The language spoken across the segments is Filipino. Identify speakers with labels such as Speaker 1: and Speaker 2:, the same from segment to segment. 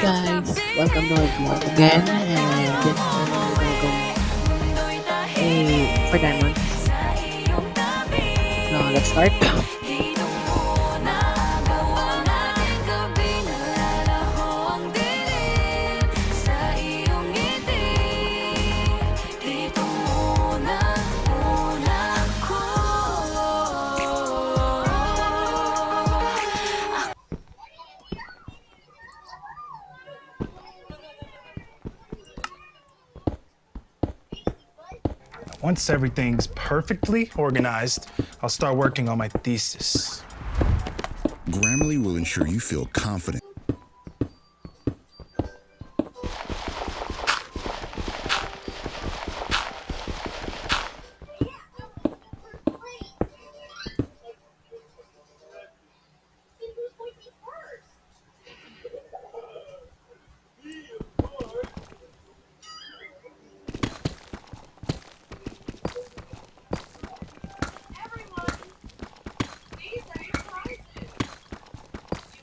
Speaker 1: guys, welcome to my vlog again, and this time we're gonna go for diamond. Now let's start.
Speaker 2: Once everything's perfectly organized, I'll start working on my thesis.
Speaker 3: Grammarly will ensure you feel confident.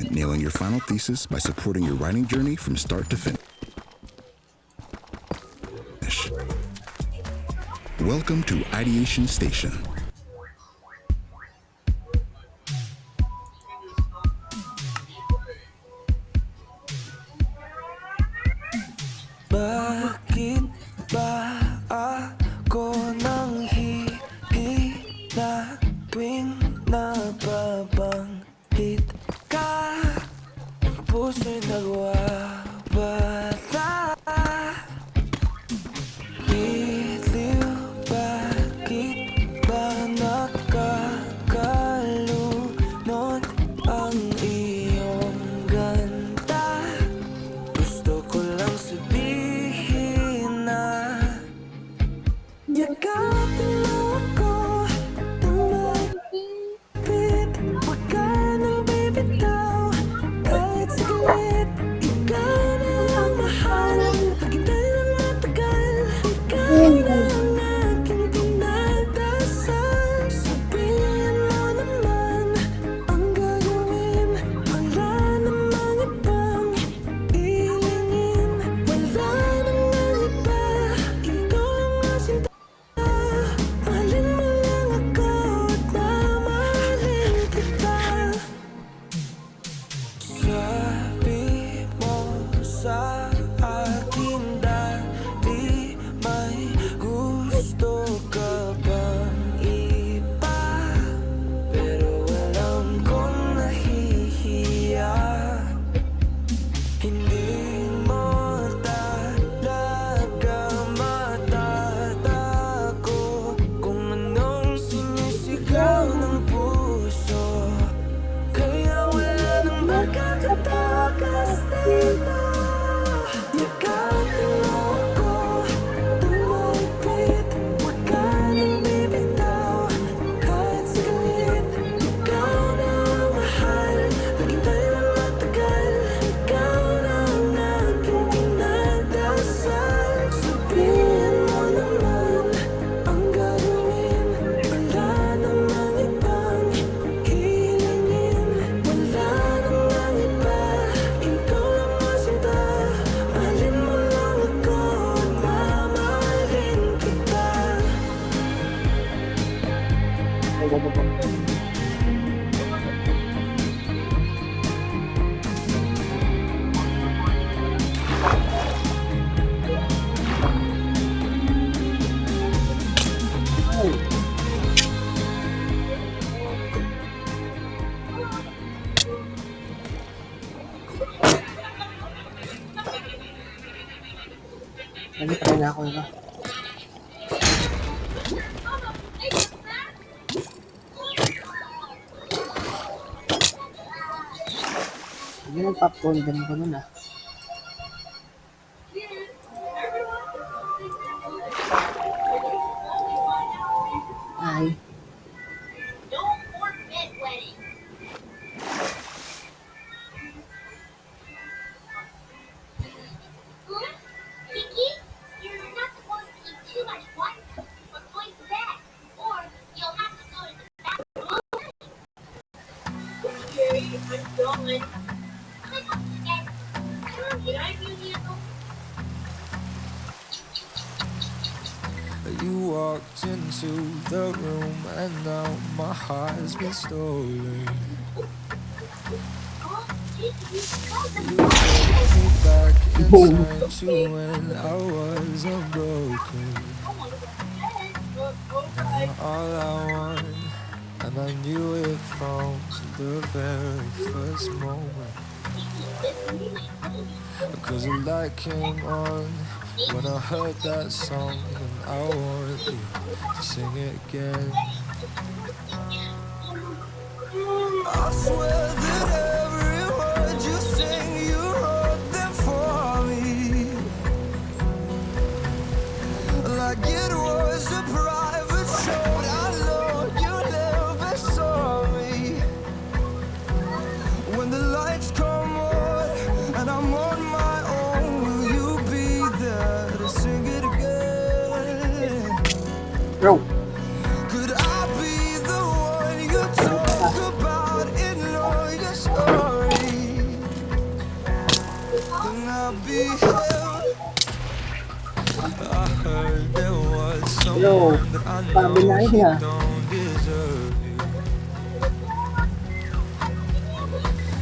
Speaker 3: Nailing your final thesis by supporting your writing journey from start to finish. Welcome to Ideation Station.
Speaker 4: Bakit ba ako nang hihina tuwing nababanggit ka? Ang puso'y nagwawala. Bitiw, bakit ba nakakalunod ang iyong ganda? Gusto ko lang sabihin na yakapin mo ako ng mahigpit. Huwag ka nang bibitaw kahit saglit. Ikaw na ang mahal, maghintay ng matagal. Ikaw na ang aking dinadasal. Sabihin mo naman ang gagawin. Wala namang ibang hilingin. Wala namang iba. Ikaw lang ang sinta. Mahalin mo lang ako at mamahalin kita. Sabi mo sa akin dati may gusto ka bang iba? Pero alam kong nahihiya. Hindi mo talaga matatago kung anong sinisigaw ng puso. Kaya wala nang makakatakas dito. Yakapin mo ako ng mahigpit. Huwag ka nang bibitaw kahit saglit. Ikaw na ang mahal, maghintay ng matagal. Ikaw na ang aking dinadasal. Sabihin mo naman ang gagawin. Wala namang ibang hilingin. Wala namang iba. Ikaw lang ang sinta. Mahalin mo lang ako at mamahalin kita.
Speaker 1: Nagtry na ako iba. Hindi yung popcorn din ko nun ah. Ay.
Speaker 5: Don't forget wedding. Kiki, you're not supposed to eat too much white. We're going to bed, or you'll have to go to the bathroom. Okay, I'm going. I don't forget.
Speaker 4: You walked into the room and now my heart's been stolen. You took me back in time to when I was unbroken. Now all I want, and I knew it from the very first moment. Cause the light came on when I heard that song, and I wanted you to sing it again. I swear that every word you sing, you wrote them for me. Like it was a private show, I know you never saw me. When the lights come on and I'm on my own, will you be there to sing it again?
Speaker 1: Bro.
Speaker 4: Could I be the one you talk about in all your stories? Can I be held? I heard there was someone that I know he don't deserve you.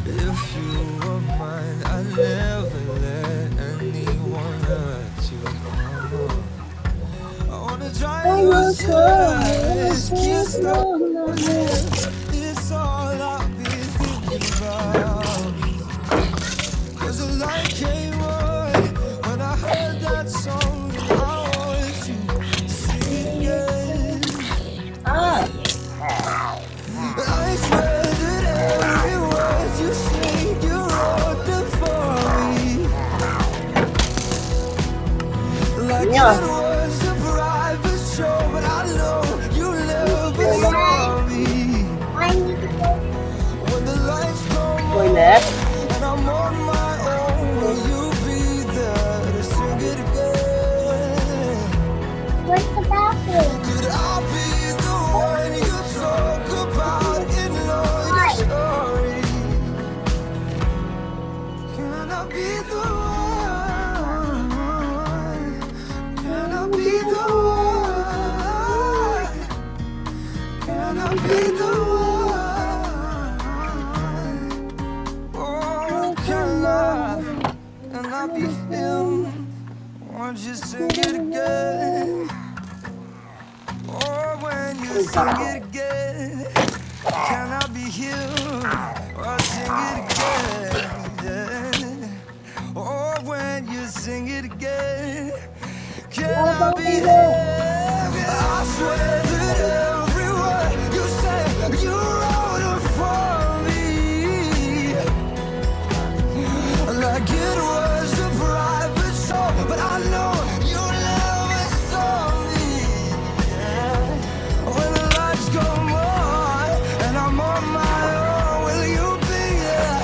Speaker 4: If you were mine, I'd never let anyone hurt you. I wanna try your surface, kiss your lips. It's all I've been thinking about. Cause the light came on when I heard that song, and I wanted you to sing it again. I swear that every word you sing, you wrote them for me. Like it was a private show, but I know you never saw me. When the lights come on and I'm on my own, will you be there to sing it again?
Speaker 5: Where's the bathroom?
Speaker 4: Could I be the one you talk about in all your stories? Can I be the one? Can I be the one? Can I be the one? Oh, can I be him? Won't you sing it again? Oh, when you sing it again, can I be him? Or sing it again? Oh, when you sing it again, can I be him? I swear that every word you say, you wrote it for me. Like it was a private show, but I know you never saw me. When the lights come on and I'm on my own, will you be there?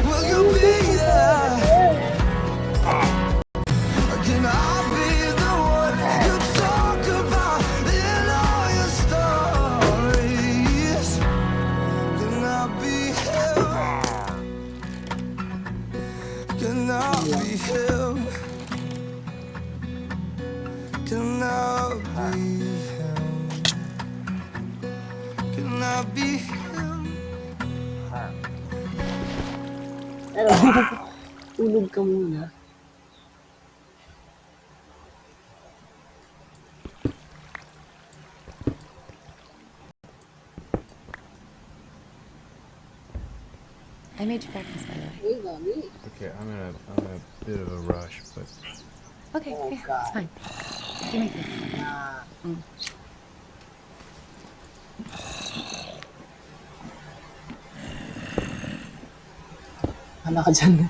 Speaker 4: Will you be there? Can I be the one you talk about in all your stories? Can I be him? Can I be him? Can I be him? Can I be him?
Speaker 1: Tulog ka muna.
Speaker 6: I made you breakfast, by the way.
Speaker 7: Okay, I'm in a bit of a rush, but
Speaker 6: Okay, yeah, it's fine. You make this.
Speaker 1: Hala ka dyan.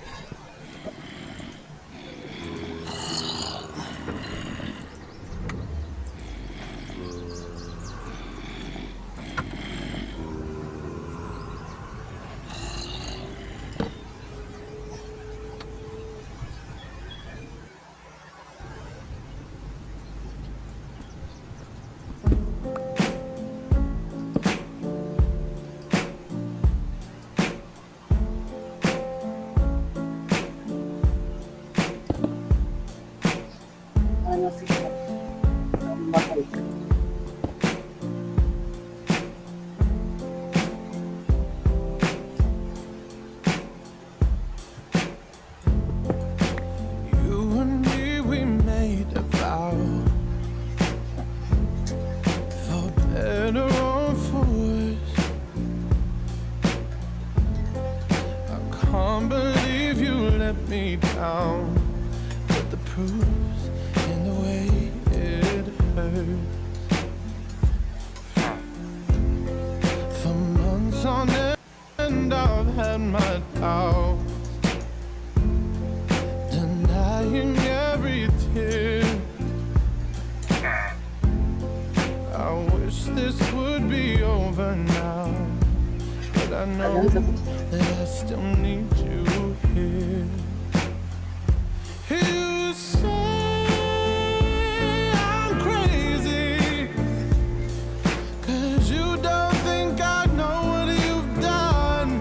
Speaker 8: better or for worse. I can't believe you let me down, but the proof's in the way it hurts. For months on end I've had my doubts, denying every tear. I wish this would be over now, but I know that I still need you here. You say I'm crazy, 'cause you don't think I know what you've done.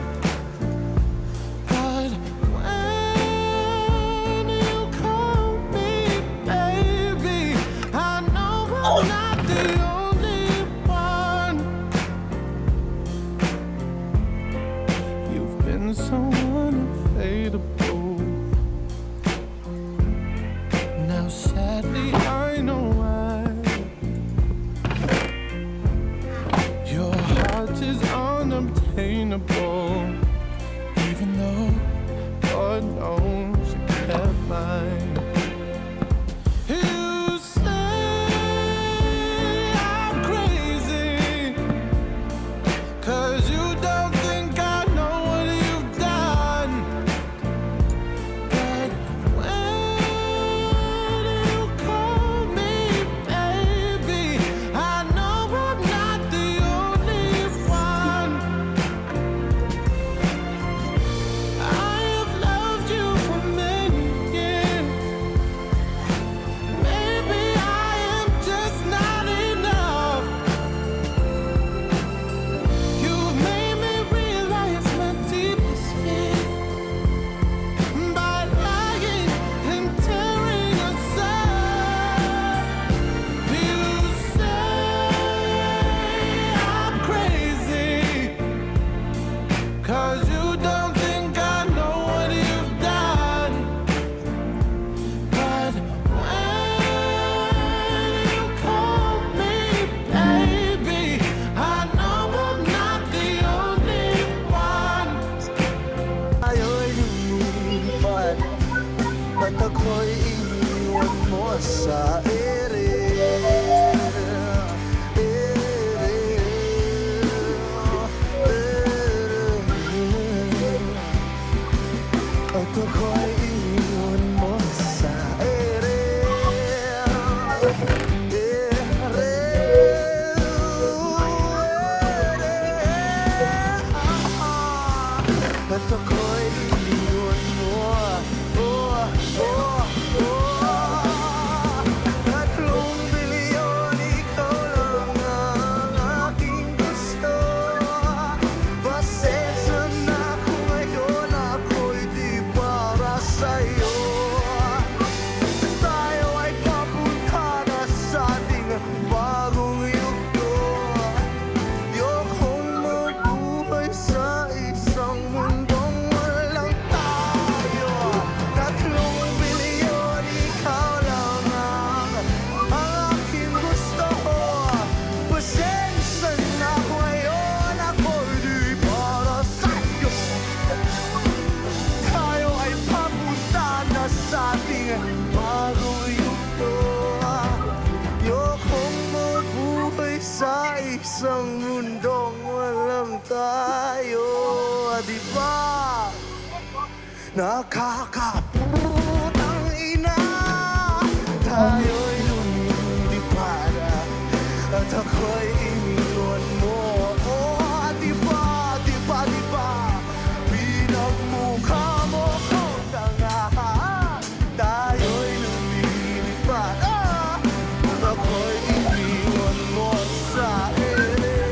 Speaker 8: But when you call me baby, I know I'm not the only one. You've been so unavailable. Now sadly I know why. Your heart is unobtainable, even though God knows you kept mine. You say I'm crazy, 'cause you don't think I know what you've done. But when you call me baby, I know I'm not the only one. I have loved you for many years. Maybe I am just not enough. You've made me realize my deepest fear by lying and tearing us up. You say I'm crazy, 'cause you don't think I know what you've done. But when you call me baby, I know I'm not the only one.
Speaker 4: Tayo'y lumipat at ako'y iniwan mo sa ere. At ako'y iniwan mo sa ere. At ako'y iniwan mo. Tatlong bilyon, ikaw lang ang aking gusto. Pasensya na kung ngayon ako'y di para sa'yo. Tayo ay papunta na sa ating bagong yugto. Ayokong mabuhay sa isang mundong walang tayo. Tatlong bilyon, ikaw lang ang aking gusto. Pasensya na kung ngayon ako'y di para sa'yo. Tayo ay papunta na sa ating bagong yugto. Ayokong mabuhay sa isang mundong walang tayo. Di ba? Nakakaputang ina. Tayo'y lumilipad at ako'y iniwan mo. Di ba? Pinagmukha mo kong tanga. Tayo'y lumilipad at ako'y iniwan mo sa ere.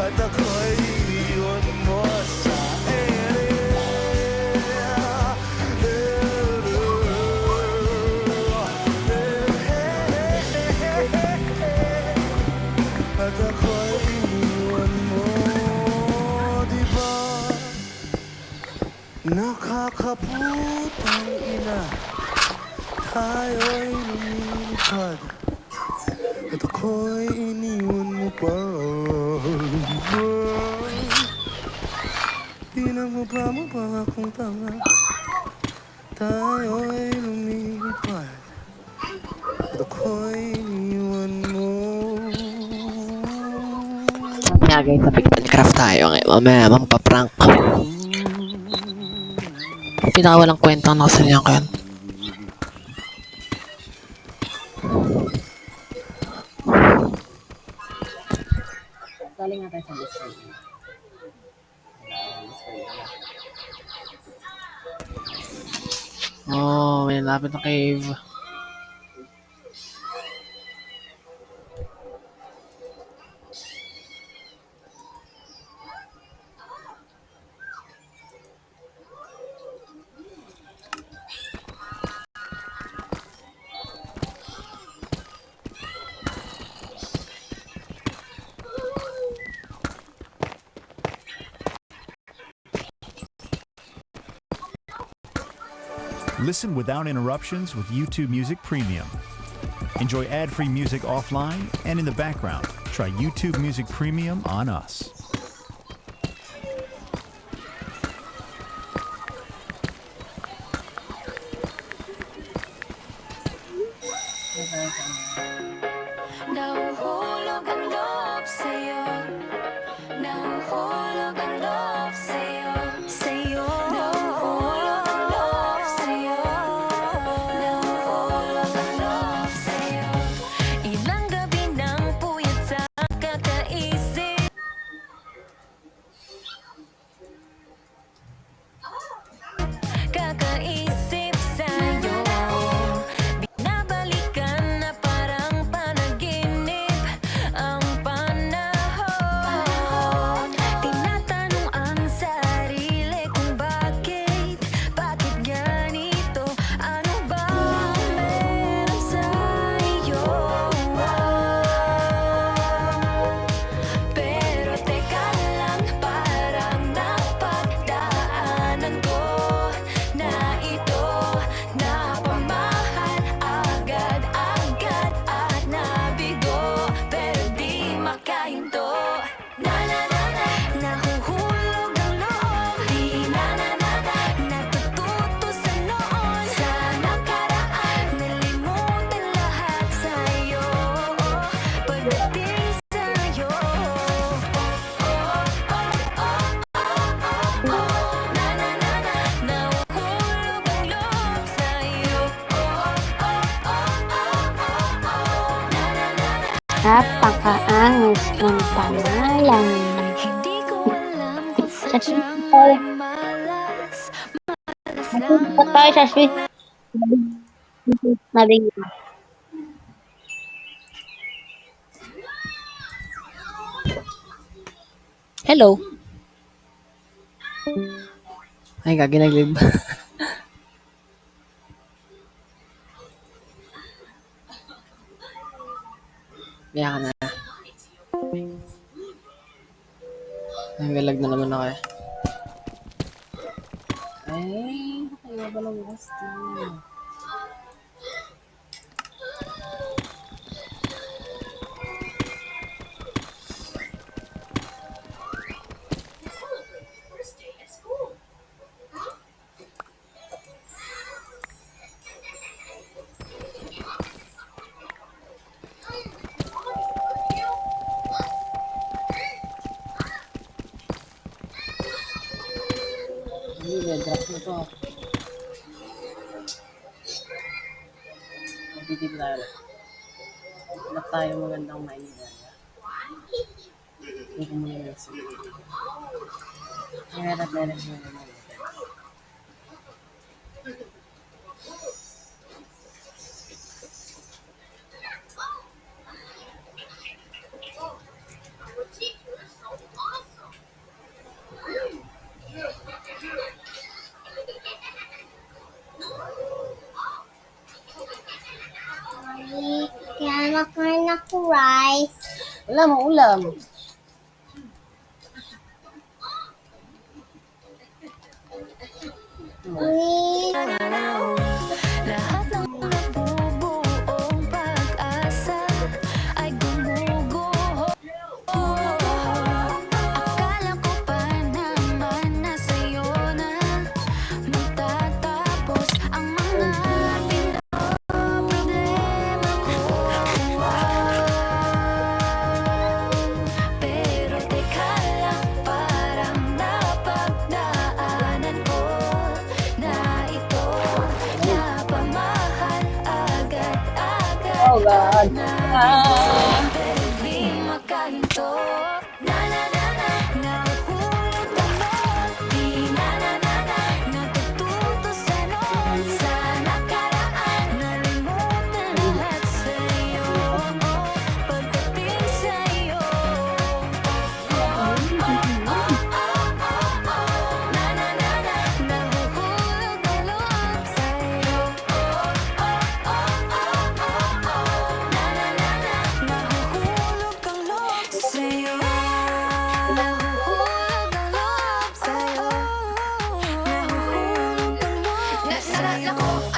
Speaker 4: At ako'y iniwan mo sa ere. Nakakaputang ina, tayo'y lumilipad at ako'y iniwan mo pa. Pinagmukha mo pa akong tanga, tayo'y lumilipad at ako'y iniwan mo.
Speaker 1: Mamaya guys, sa Pixelcraft tayo ngayon. Mamaya, mampaprank. Pinakawalang kwenta na kasi niya ko yan. Sali nga tayo sa Discord. Oh, may lapit na cave.
Speaker 9: Listen without interruptions with YouTube Music Premium. Enjoy ad-free music offline and in the background. Try YouTube Music Premium on us.
Speaker 10: Nahuhulog ang loob sa'yo. Nahuhulog ang loob sa'yo. Nahuhulog ang loob sa'yo. Nahuhulog ang loob sa'yo. Ilang gabi nang puyat sa kakaisip. Kakaisip sa'yo. Binabalikan na parang panaginip ang panahon. Tinatanong ang sarili kung bakit ganito? Ano ba ang meron sa'yo? Pero teka lang, parang napagdaanan ko na ito. Napamahal agad-agad at nabigo, pero di makahinto. Nahuhulog ang loob, di natututo sa noon. Sa nakaraan, nalimutan lahat sa'yo. Pagdating sa'yo, nahuhulog ang loob sa'yo.
Speaker 5: Napakaangas ng pangalan.
Speaker 10: Hindi ko alam kung sadyang may malas lang
Speaker 5: Tayo sa Swiss. Nabing.
Speaker 1: Hello! Ay, gagi nag-live. Biya ka na. Nanggalag na naman ako eh. Ay, kaya ba lang gusto? Drop na to. Magtitip tayo. Hanap tayo magandang mining area. Hindi ko muna yung sige. Meron mo naman.
Speaker 5: Kaya nakain ako rice.
Speaker 1: Wala mo ulam.
Speaker 10: Lahat ng nabubuong pag-asa ay gumuguho. Akala ko pa naman na sa'yo na magtatapos ang mga pinoproblema ko. Pero teka lang, parang napagdaanan ko na ito napamahal agad-agad pero di makahinto. Nahuhulog ako, di natututo sa noon sa nakaraan. Nalimutan lahat sa'yo pagdating sa'yo. Nahuhulog ang loob sa'yo. Nahuhulog ang loob sa'yo. Nahuhulog ang loob sa'yo. Nahuhulog ang loob sa'yo.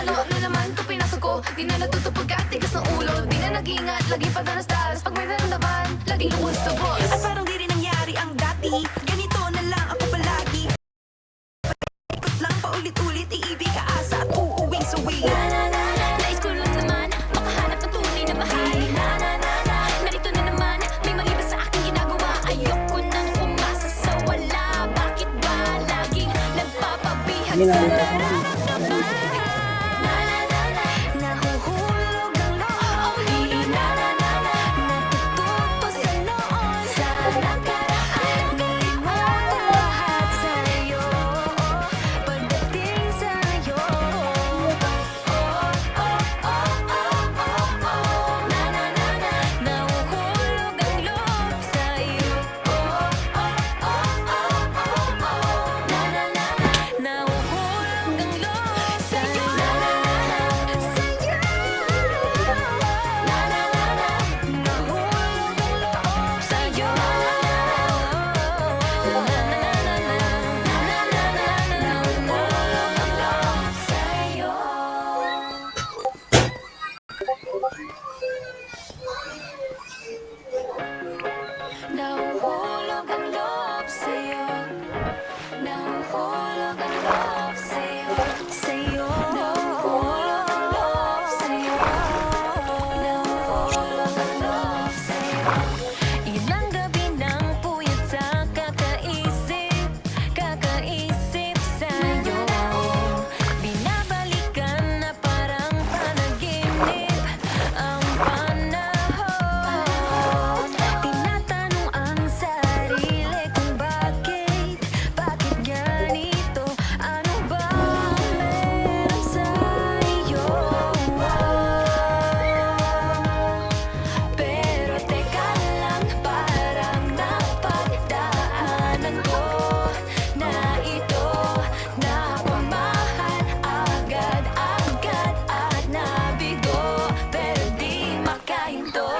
Speaker 10: Ano naman ito pinasok ko? Di na natutupag ka, tigas ng ulo. Di na nag-iingat, lagi pa danas-danas. Pag may naramdaman, laging luwas to boss.
Speaker 11: At parang di rin nangyari ang dati. Ganito na lang ako palagi. Ikot lang paulit-ulit, iibig, kaasa at uuwing suwi.
Speaker 10: Nais ko lang naman makahanap ng tunay na mahal. Narito na naman, may mali ba sa aking ginagawa? Ayoko nang umasa sa wala. Bakit ba laging nagpapabihag sa nararamdaman? Nahuhulog ang loob, di natututo sa noon sa nakaraan. Nalimutan lahat sa'yo pagdating sa'yo. Nahuhulog ang loob sa'yo. Nahuhulog ang loob sa'yo. Nahuhulog ang loob sa'yo. Nahuhulog ang loob sa'yo. Nahuhulog ang loob sa'yo. Nahuhulog ang loob sa'yo. Sa'yo. Nahuhulog ang loob sa'yo. Nahuhulog ang loob sa'yo. Ilang gabi nang puyat sa kakaisip sa'yo. Binabalikan na parang panaginip ang panahon. Tinatanong ang sarili kung bakit ganito? Ano ba meron sa'yo? Pero teka lang, parang napagdaanan ko na ito napamahal agad-agad at nabigo pero di makahinto.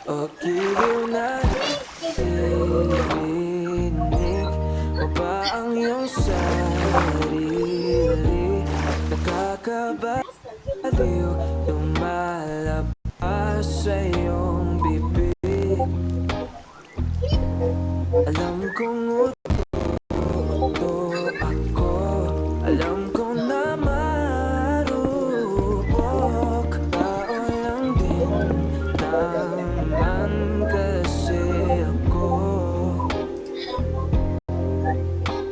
Speaker 4: O giliw na narinig mo ba ang iyong sarili? Nakakabaliw, lumalabas sa iyong bibig. Alam kong uto ako, alam kong na marupok. Tao lang din naman kasi ako.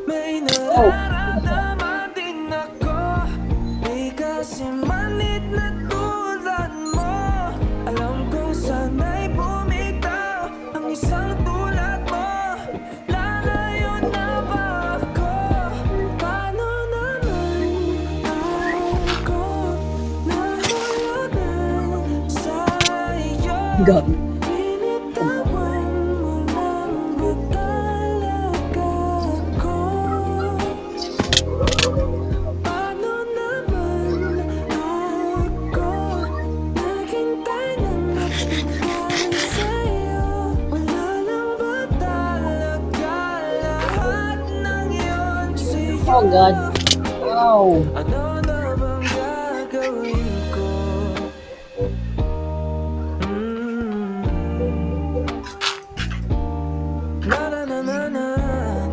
Speaker 4: May nararamdaman din ako, di kasi manid na tulad mo. Alam kong sana'y bumitaw ang isang tulad mo. Lalayo na ba ako? Paano naman ako nahulugan sa'yo? Binitawan mo lang ba talaga ako?
Speaker 1: God. Wow.
Speaker 4: Ano na bang gagawin ko? Na na na na na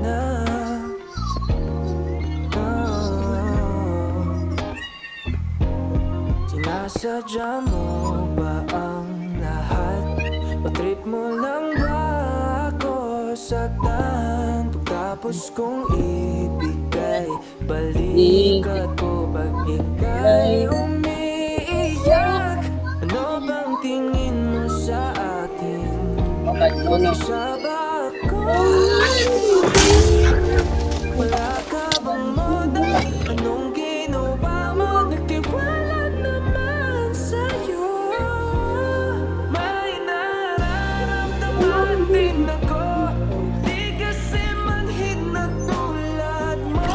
Speaker 4: na. Sinasadya mo ba ang lahat? O trip mo lang ba ako saktan? Pagkapos kong ibigay, balikat ko pag ika'y umiiyak. Ano bang tingin mo sa akin? Isa ba ako? Wala ka bang moda? Anong ginawa mo? Nagtiwala naman sa'yo. May nararamdaman din ako. Di kasi manhid na tulad mo.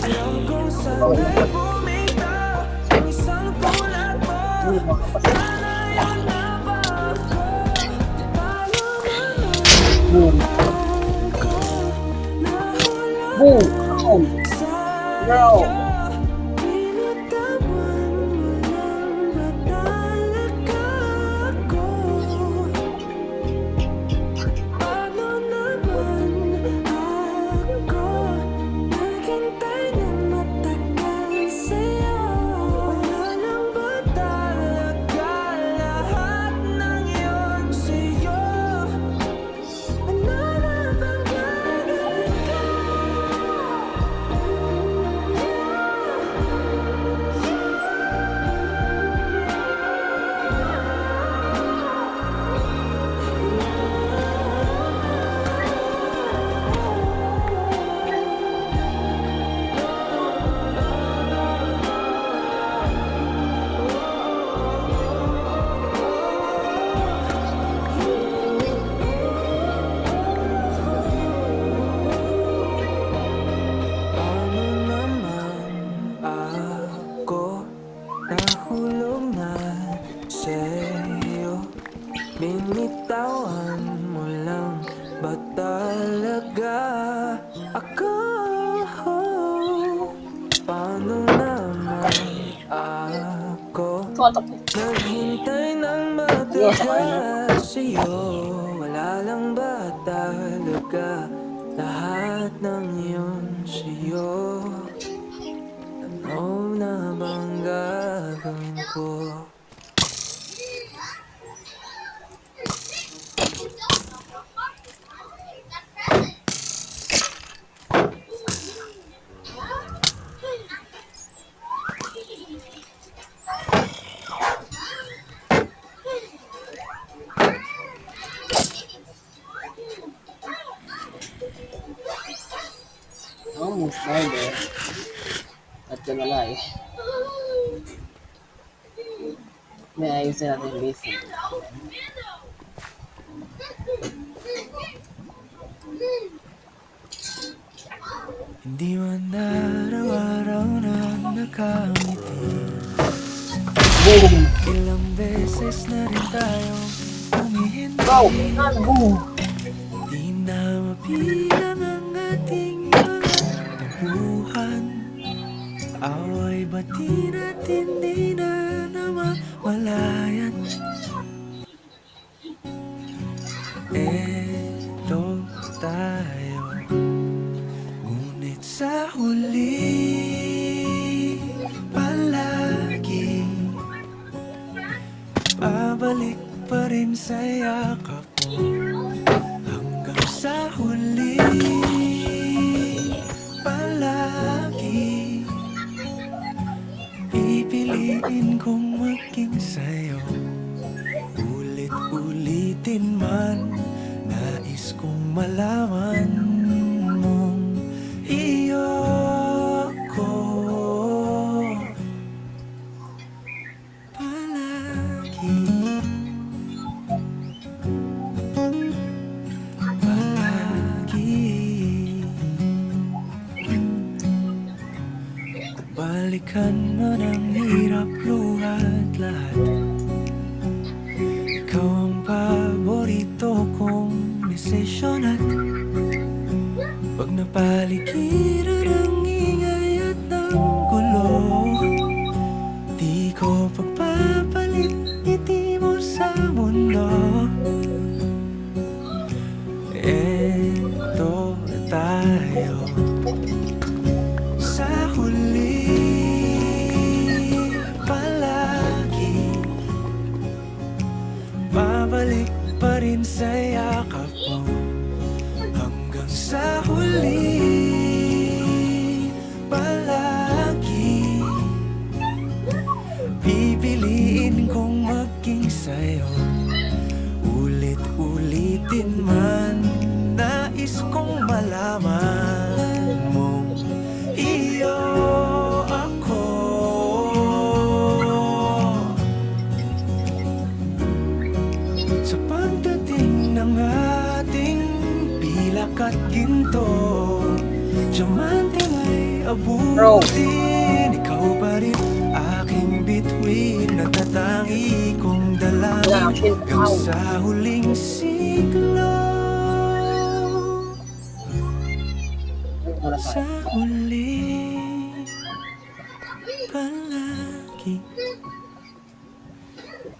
Speaker 4: Alam kong sana'y bumitaw ang isang tulad mo. Sana yun na ba ako? Paano
Speaker 1: Boom. Boom. Boom. Bro.
Speaker 4: Pinatawan mo lang ba talaga ako? Paano naman ako naghintay ng matagal sa'yo? Wala lang ba talaga lahat ng yun sa'yo? Ano na bang gagawin ko? Ano naman ako nahulog na sa'yo? Binitawan mo lang ba talaga ako? Paano naman ako naghintay ng matagal sa'yo? Wala lang ba talaga lahat ng yun sa'yo? Ano na bang gagawin ko?
Speaker 1: Almost there. At yun wala eh. May ayusin natin yung basic.
Speaker 4: Hindi man araw-araw na nakangiti.
Speaker 1: Boom!
Speaker 4: Ilang beses na rin tayong humihinti.
Speaker 1: Go! Boom!
Speaker 4: Di na mapilang ang ating mga tabuhan. Away bati natin di na namamalayan. Eto tayo, ngunit sa huli palagi babalik pa rin sa yakap mo. Hanggang sa huli palagi pipiliin kong maging sa'yo. Ulit-ulitin man, nais kong malaman mong iyo ko palagi. Balikan mo ng hirap, luhat lahat. Ikaw ang paborito kong desisyon at pag napaligiran ang ingay palagi. Pipiliin kong maging sa'yo. Ulit-ulitin man, nais kong malaman mong iyo ako. Sa pagdating ng ating pilak at ginto, diamante ay abutin. Ikaw pa rin aking bituin, natatangi kong dalangin hanggang sa huling siglo. Sa huli palagi,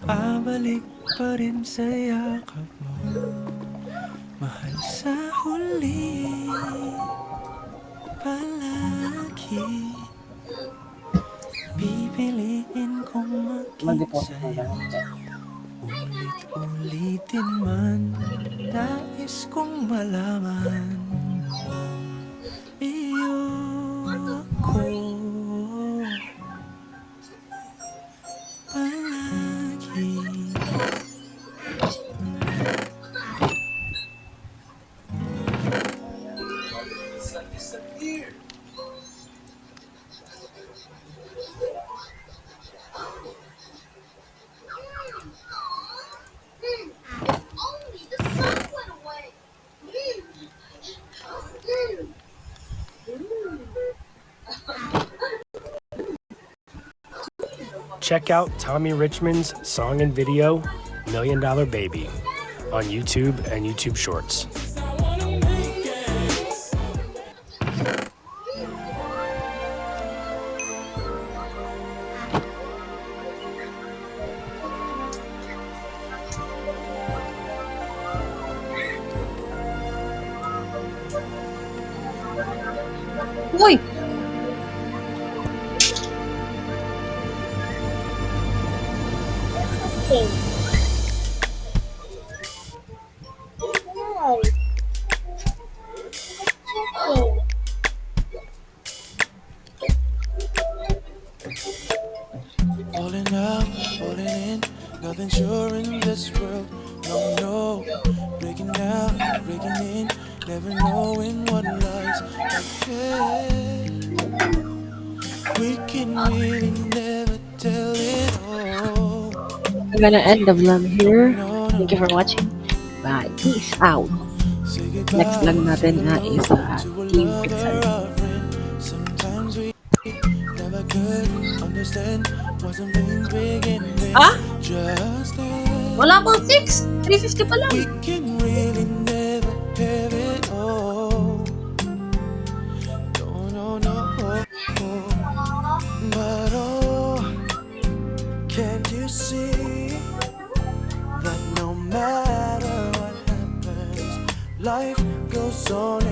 Speaker 4: babalik pa rin sa yakap mo, mahal. Sa huli palagi, pipiliin kong maging sa'yo. Ulit-ulitin man, nais kong malaman kung iyo ako palagi.
Speaker 5: Only the sun went away.
Speaker 12: Check out Tommy Richmond's song and video, $1 Million Baby, on YouTube and YouTube Shorts.
Speaker 6: Uy!
Speaker 5: Okay.
Speaker 4: Falling out, falling in, nothing sure in this world. No, no, breaking out, breaking in, never knowing what lies ahead. We can really never tell it all.
Speaker 1: I'm gonna end the vlog here. Thank you for watching. Bye. Peace out. Next vlog natin is Team Pixar.
Speaker 4: Sometimes we never could understand what some things begin with.
Speaker 6: Ah?
Speaker 4: Just then.
Speaker 6: Wala pang 6! 350 pa lang.
Speaker 4: We can really never have it all. No, no, no. But oh, can't you see that no matter what happens, life goes on